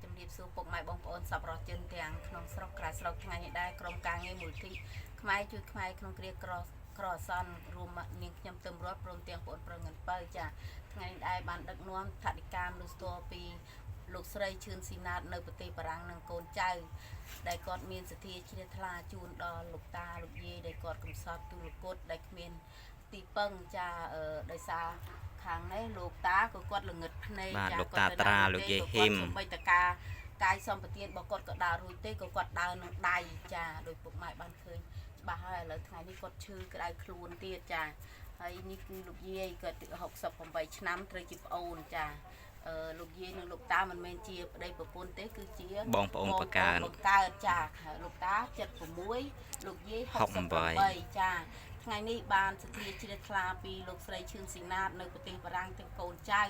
ជំរាបសួរពុកម៉ែបងប្អូនសប្បុរសជនទាំងក្នុងស្រុកក្រៅស្រុកថ្ងៃនេះដែរក្រុមការងារមូលនិធិខ្មែរជួយខ្មែរក្នុងគ្រាក្រអសន្នរួមនាងខ្ញុំទឹមរតព្រមទាំងបងប្អូនប្រងិនបើចាថ្ងៃនេះដែរបានដឹកនាំថវិកាមនុស្សទោពីលោកស្រីឈឿនស៊ីណាតនៅប្រទេសបារាំងនិងកូនចៅដែលគាត់មានសទ្ធាជ្រះថ្លាជូនដល់លោកតាលោកយាយដែលគាត់កំសត់ទូលគុតដែលគ្មានទីពឹងចាដោយសារខាងនេះលោកតាក៏គាត់ល្ងឹតភ្នែកចាគាត់ទៅតាលោកយាយហ៊ីមបីតកាកាយសម្បទានរបស់គាត់ក៏ដើររួចទេក៏គាត់ដើរនឹងដៃចាដោយពុកម៉ែបានឃើញច្បាស់ហើយឥឡូវថ្ងៃនេះគាត់ឈឺក្តៅខ្លួនទៀតចាហើយនេះគឺលោកយាយគាត់68ឆ្នាំត្រូវជាប្អូនចាលោកយាយនិងលោកតាមិនមែនជាប្តីប្រពន្ធទេគឺជាបងប្អូនបកើចាលោកតា76លោកយាយ68ចាថ្ងៃនេះបានសទ្ធាជ្រះថ្លាពីលោកស្រីឈឿនស៊ីណាតនៅប្រទេសបារាំងទាំងកូនចៅ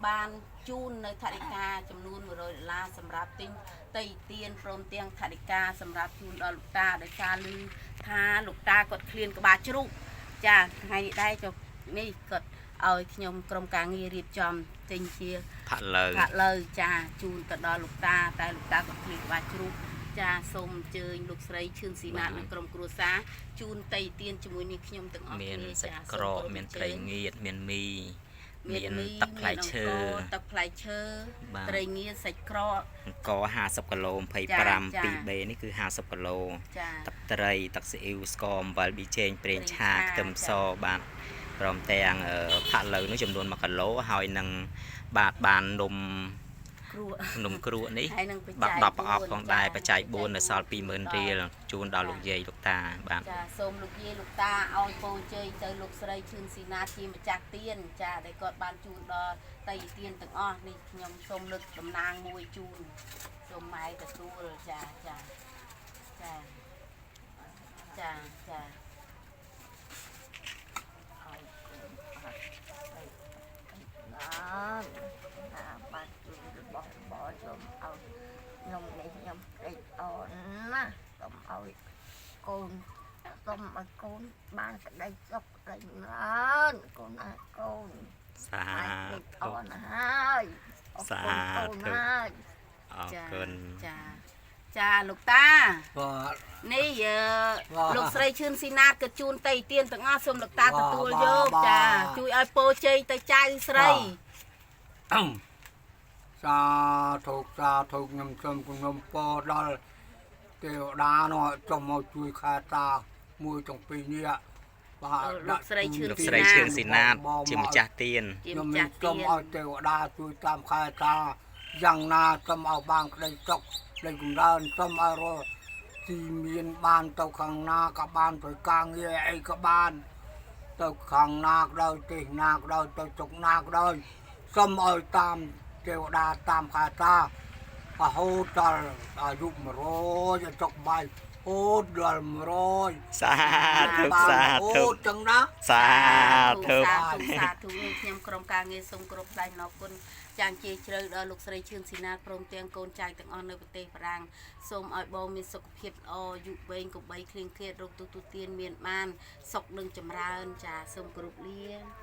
បានជូននៅថវិកាចំនួន$100សម្រាប់ទិញតីទៀនព្រមទាំងថវិកាសម្រាប់ជូនដល់លោកតាដោយសារឮថាលោកតាគាត់ឃ្លានក្បាលជ្រូកចាថ្ងៃនេះដែរចុះនេះគាត់ឲ្យខ្ញុំក្រុមការងាររៀបចំទិញជាផាក់លើចាជូនទៅដល់លោកតាតែលោកតាគាត់ឃ្លានក្បាលជ្រូកចាសូមអញ្ជើញលោកស្រីឈឿនស៊ីណាតនិងក្រុមគ្រួសារជូនតីទៀនជាមួយនេះខ្ញុំទាំងអស់គ្នាចាក្រកមានត្រីងៀតមានមីមានទឹកផ្លែឈើត្រីងៀតសាច់ក្រកអង្គ50គីឡូ25 2B នេះគឺ50គីឡូទឹកត្រីទឹកស៊ីអ៊ីវស្ករអំបិលប៊ីចេងប្រេងឆាខ្ទឹមសបាទព្រមទាំងផាក់លើនោះចំនួន1គីឡូហើយនឹងបាទបាននំគ្រួនេះបាក់10ប្រអប់ផងដែរបច្ច័យ4នៅសល់20000រៀលជូនដល់លោកយាយលោកតាបាទចាសូមលោកយាយលោកតាឲ្យពរជ័យទៅលោកស្រីឈឿនស៊ីណាតជាម្ចាស់ទៀនចាដែលគាត់បានជូនដល់តីទៀនទាំងអស់នេះខ្ញុំសូមលើកតំណាងមួយជូនសូមម៉ែទទួលចាហើយបាទជួយរបស់ខ្ញុំឲ្យខ្ញុំនេះខ្ញុំត្រេកអរណាស់សូមឲ្យកូនបានក្តីសុខក្តីច្រើនកូនណាកូនសាធុអរណាស់ហើយសាធុអរគុណចាលោកតានេះលោកស្រីឈឿនស៊ីណាតក៏ជូនតីទៀនទាំងអស់សូមលោកតាទទួលយកចាជួយឲ្យពរជ័យទៅចៅស្រីសាធុខ្ញុំសូមគំពរដល់ទេវតានោះចុះមកជួយខែតាមួយទាំងពីរនេះបាទលោកស្រីឈឿនស៊ីណាតជាម្ចាស់ទៀនខ្ញុំសូមឲ្យទេវតាជួយតាមខែតាយ៉ាងណាសូមឲ្យបានក្តីសុខក្តីចម្រើនសូមឲ្យរកទីមានបានទៅខាងណាក៏បានទៅការងារអីក៏បានទៅខាងណាក៏ដោយទេណាក៏ដោយទៅជុកណាក៏ដោយសូមឲ្យតាមទេវតាតាមខែតារហូតដល់អាយុ100ចុកបាយហូតដល់100សាធុចឹងណាសាធុខ្ញុំក្រុមការងារសូមគោរពថ្លែងអំណរគុណចាងជាជ្រៅដល់លោកស្រីឈឿនស៊ីណាតព្រមទាំងកូនចៅទាំងអស់នៅប្រទេសបារាំងសូមឲ្យបងមានសុខភាពល្អយុវែងកុំបីឃ្លៀងឃ្លាតរោគទូទានមានបានសុខនិងចម្រើនចាសូមគោរពលា